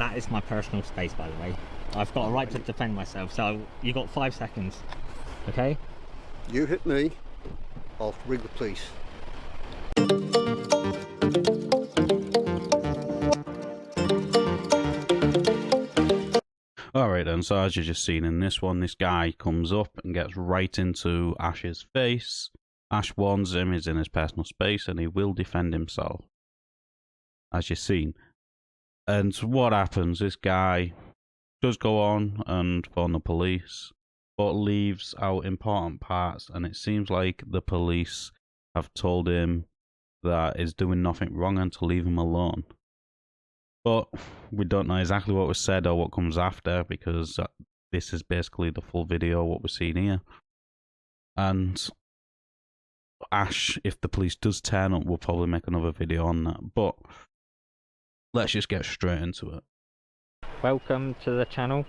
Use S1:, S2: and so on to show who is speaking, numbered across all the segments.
S1: That is my personal space, by the way. I've got a right to defend myself, so you got 5 seconds, okay?
S2: You hit me, I'll ring the police.
S3: Alright then, so as you've just seen in this one, this guy comes up and gets right into Ash's face. Ash warns him he's in his personal space and he will defend himself, as you've seen. And what happens, this guy does go on and phone the police, but leaves out important parts, and it seems like the police have told him that he's doing nothing wrong and to leave him alone. But we don't know exactly what was said or what comes after, because this is basically the full video, what we're seeing here. And Ash, if the police does turn up, we'll probably make another video on that. But let's just get straight into it.
S1: Welcome to the channel.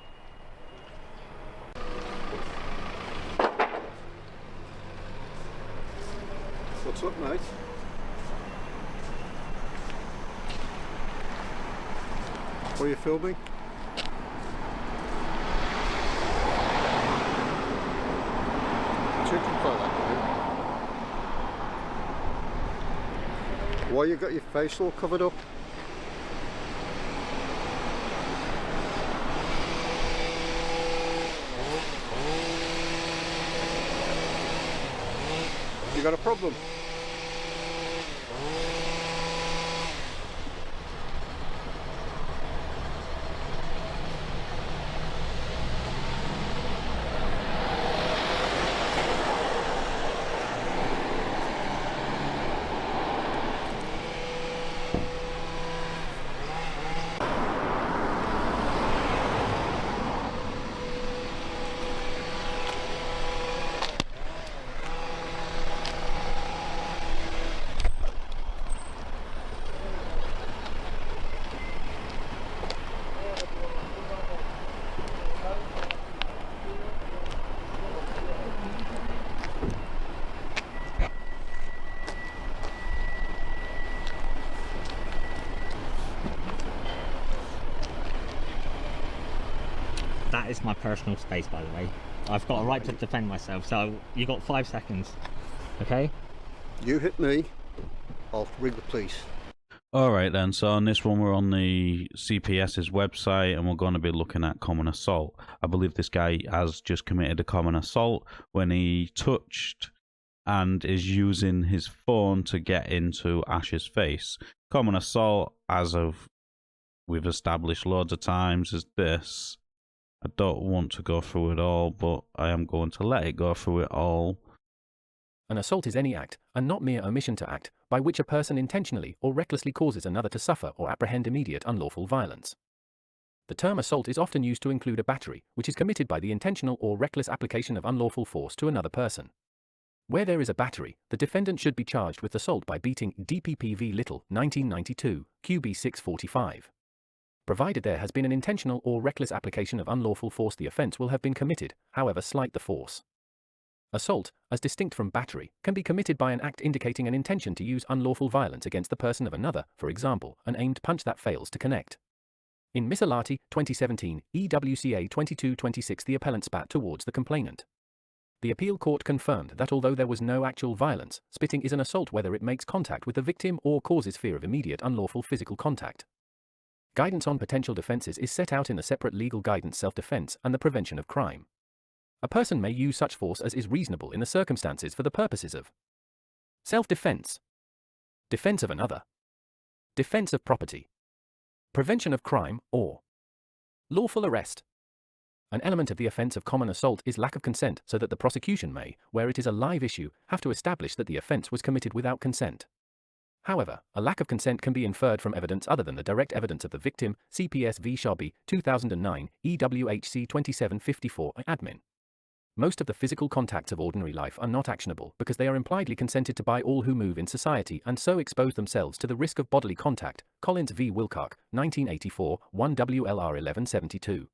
S2: What's up, mate? What are you filming? Chicken fry that, dude. Why you got your face all covered up? You got a problem?
S1: That is my personal space, by the way. I've got a right to defend myself, so you got 5 seconds, okay?
S2: You hit me, I'll ring the police.
S3: Alright then, so on this one we're on the CPS's website and we're going to be looking at common assault. I believe this guy has just committed a common assault when he touched and is using his phone to get into Ash's face. Common assault, as of we've established loads of times, is this. I don't want to go through it all, but I am going to let it go through it all.
S4: An assault is any act, and not mere omission to act, by which a person intentionally or recklessly causes another to suffer or apprehend immediate unlawful violence. The term assault is often used to include a battery, which is committed by the intentional or reckless application of unlawful force to another person. Where there is a battery, the defendant should be charged with assault by beating DPP v. Little, 1992, QB 645. Provided there has been an intentional or reckless application of unlawful force, the offence will have been committed, however slight the force. Assault, as distinct from battery, can be committed by an act indicating an intention to use unlawful violence against the person of another, for example, an aimed punch that fails to connect. In Misalati, 2017, EWCA 2226, the appellant spat towards the complainant. The appeal court confirmed that although there was no actual violence, spitting is an assault whether it makes contact with the victim or causes fear of immediate unlawful physical contact. Guidance on potential defences is set out in the separate legal guidance Self-Defence and the Prevention of Crime. A person may use such force as is reasonable in the circumstances for the purposes of self-defence, defence of another, defence of property, prevention of crime, or lawful arrest. An element of the offence of common assault is lack of consent, so that the prosecution may, where it is a live issue, have to establish that the offence was committed without consent. However, a lack of consent can be inferred from evidence other than the direct evidence of the victim, CPS v. Sharby, 2009, EWHC 2754, admin. Most of the physical contacts of ordinary life are not actionable because they are impliedly consented to by all who move in society and so expose themselves to the risk of bodily contact. Collins v. Wilcock, 1984, 1 WLR 1172.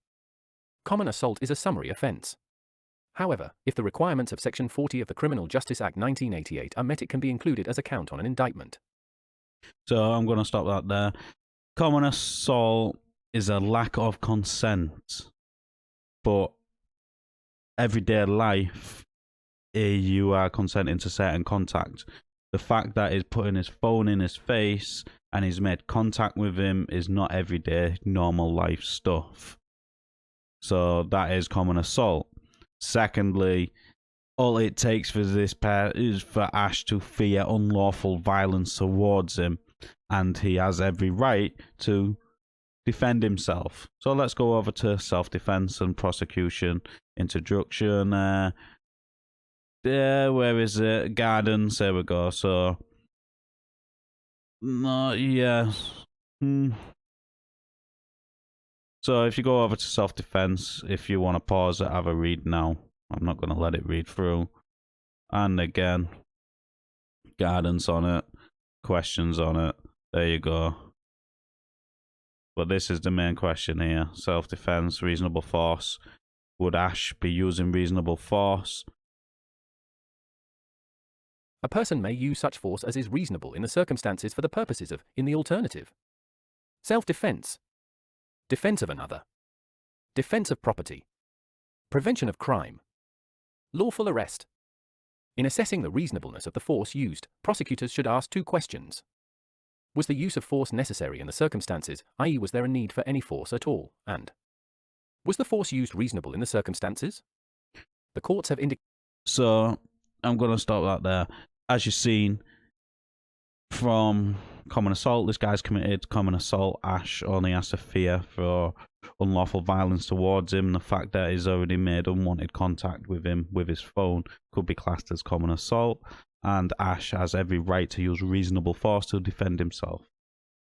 S4: Common assault is a summary offence. However, if the requirements of Section 40 of the Criminal Justice Act 1988 are met, it can be included as a count on an indictment.
S3: So I'm going to stop that there. Common assault is a lack of consent. But everyday life, you are consenting to certain contact. The fact that he's putting his phone in his face and he's made contact with him is not everyday normal life stuff. So that is common assault. Secondly, all it takes for this pair is for Ash to fear unlawful violence towards him, and he has every right to defend himself. So let's go over to self-defense and prosecution introduction. Where is it? Gardens. There we go. So, no, yes. So if you go over to self-defense, if you want to pause it, have a read now. I'm not going to let it read through. And again, guidance on it, questions on it. There you go. But this is the main question here. Self-defense, reasonable force. Would Ash be using reasonable force?
S4: A person may use such force as is reasonable in the circumstances for the purposes of, in the alternative. Self-defense. Defense of another. Defense of property. Prevention of crime. Lawful arrest. In assessing the reasonableness of the force used, prosecutors should ask two questions. Was the use of force necessary in the circumstances, i.e. was there a need for any force at all, and was the force used reasonable in the circumstances? The courts have indicated...
S3: So, I'm going to stop that there. As you've seen from common assault, this guy's committed common assault. Ash only has to fear for unlawful violence towards him. The fact that he's already made unwanted contact with him with his phone could be classed as common assault. And Ash has every right to use reasonable force to defend himself.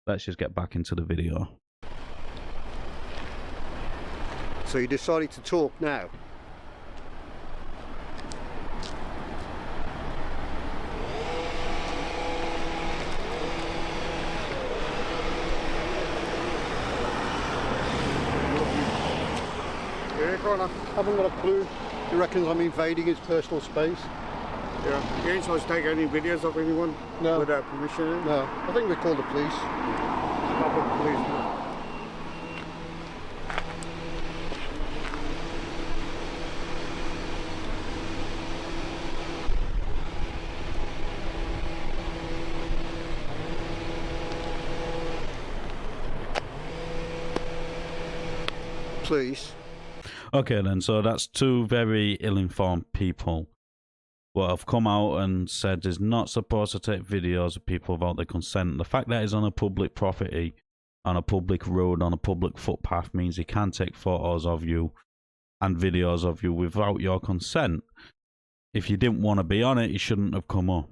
S3: Let's just get back into the video.
S2: So you decided to talk now? I haven't got a clue. He reckons I'm invading his personal space.
S5: Yeah. You ain't supposed to take any videos of anyone without permission?
S2: No. I think we called the police.
S5: Stop the police.
S2: Please.
S3: Okay then, so that's two very ill-informed people what have come out and said is not supposed to take videos of people without their consent. The fact that it's on a public property, on a public road, on a public footpath means he can take photos of you and videos of you without your consent. If you didn't want to be on it, you shouldn't have come up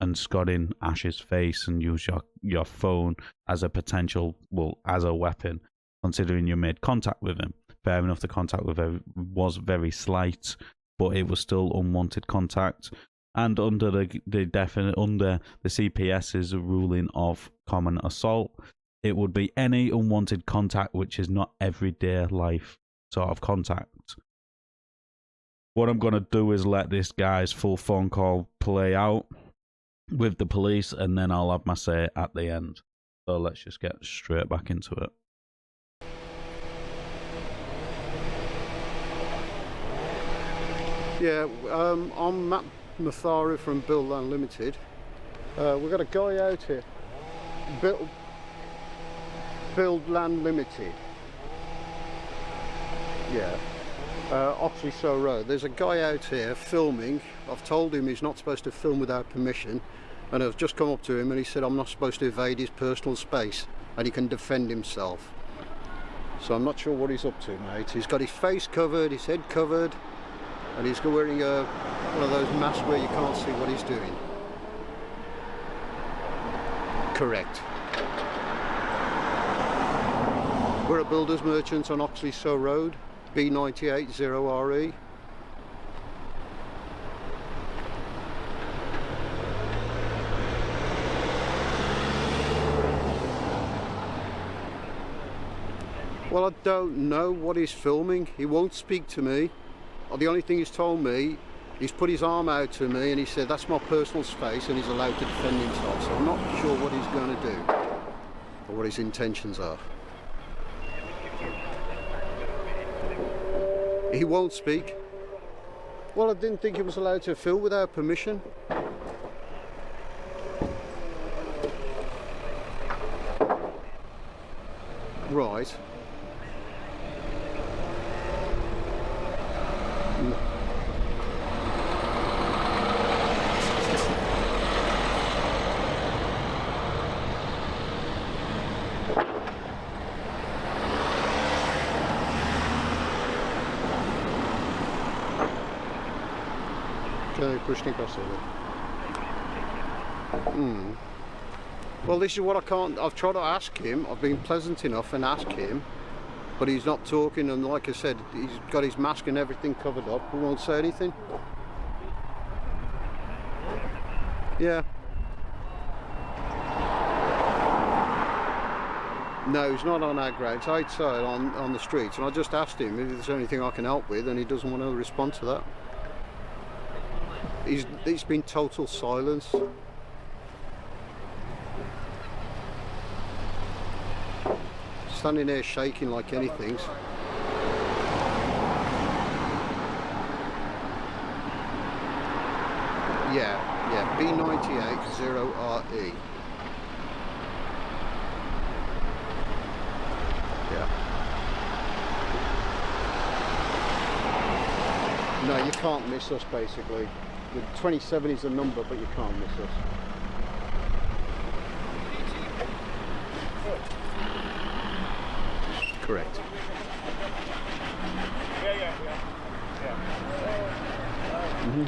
S3: and got in Ash's face and used your phone as a potential, well, as a weapon, considering you made contact with him. Fair enough, the contact with him was very slight, but it was still unwanted contact. And under the CPS's ruling of common assault, it would be any unwanted contact which is not everyday life sort of contact. What I'm going to do is let this guy's full phone call play out with the police, and then I'll have my say at the end. So let's just get straight back into it.
S2: Yeah, I'm Matt Mathara from Build Land Limited. We've got a guy out here. Build Land Limited. Yeah. Oxley So Road. There's a guy out here filming. I've told him he's not supposed to film without permission, and I've just come up to him and he said I'm not supposed to invade his personal space and he can defend himself. So I'm not sure what he's up to, mate. He's got his face covered, his head covered, and he's wearing one of those masks where you can't see what he's doing. Correct. We're at Builders Merchants on Oxley So Road, B980RE. Well, I don't know what he's filming. He won't speak to me. The only thing he's told me, he's put his arm out to me and he said that's my personal space and he's allowed to defend himself. So I'm not sure what he's going to do or what his intentions are. He won't speak. Well, I didn't think he was allowed to film without permission. Right. Well, this is what I can't. I've tried to ask him. I've been pleasant enough and asked him, but he's not talking. And like I said, he's got his mask and everything covered up. He won't say anything. Yeah. No, he's not on our ground. It's outside on the streets, and I just asked him if there's anything I can help with, and he doesn't want to respond to that. It's been total silence. Standing there shaking like anything. Yeah, B98 0RE. Yeah. No, you can't miss us basically. The 27 is the number, but you can't miss us. Correct.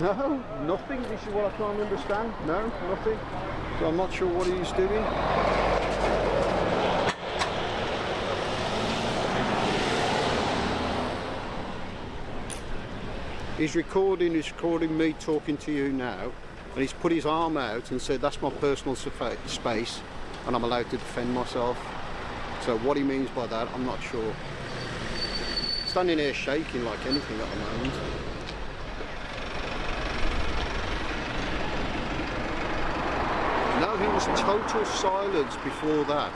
S2: No, nothing. This is what I can't understand. No, nothing. So I'm not sure what he's doing. He's recording me talking to you now, and he's put his arm out and said that's my personal space and I'm allowed to defend myself. So what he means by that, I'm not sure. Standing here shaking like anything at the moment. No, he was total silence before that.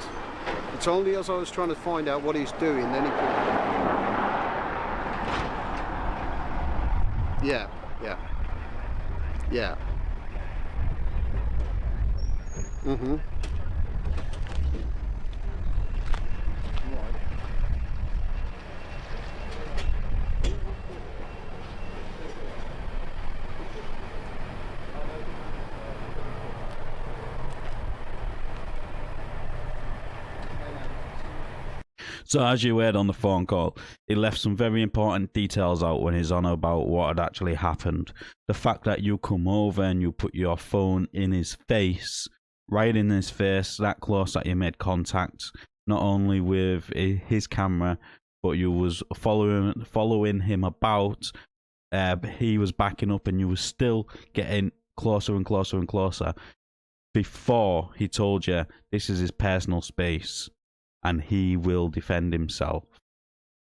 S2: It's only as I was trying to find out what he's doing, then he put... Yeah.
S3: So as you heard on the phone call, he left some very important details out when he's on about what had actually happened. The fact that you come over and you put your phone in his face, right in his face, that close that you made contact, not only with his camera, but you was following him about. He was backing up and you was still getting closer and closer and closer before he told you this is his personal space and he will defend himself.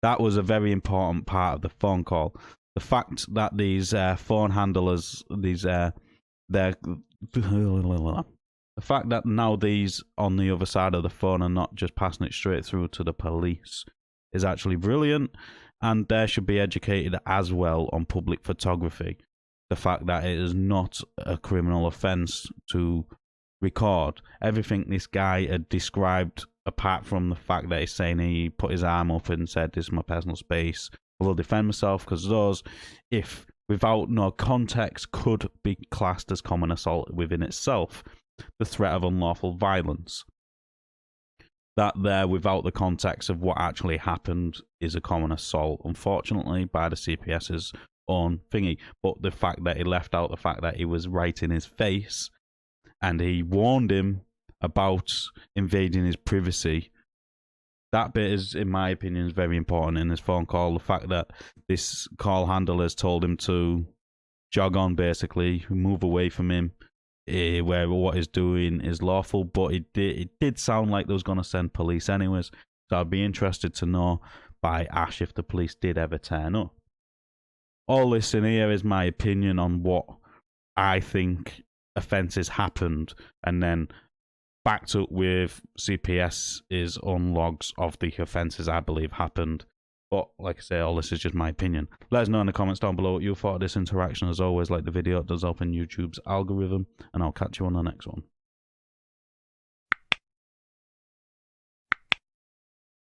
S3: That was a very important part of the phone call. The fact that these phone handlers, the fact that now these on the other side of the phone are not just passing it straight through to the police is actually brilliant, and they should be educated as well on public photography. The fact that it is not a criminal offence to record everything this guy had described, apart from the fact that he's saying he put his arm up and said, this is my personal space, I will defend myself, because those, if without no context, could be classed as common assault within itself. The threat of unlawful violence. That there, without the context of what actually happened, is a common assault, unfortunately, by the CPS's own thingy. But the fact that he left out the fact that he was right in his face, and he warned him about invading his privacy, that bit is, in my opinion, is very important in this phone call. The fact that this call handler has told him to jog on, basically, move away from him, where what he's doing is lawful, but it did sound like they was going to send police anyways. So I'd be interested to know by Ash if the police did ever turn up. All this in here is my opinion on what I think offences happened, and then backed up with CPS's own logs of the offences I believe happened. But like I say, all this is just my opinion. Let us know in the comments down below what you thought of this interaction. As always, like the video, it does help in YouTube's algorithm, and I'll catch you on the next one.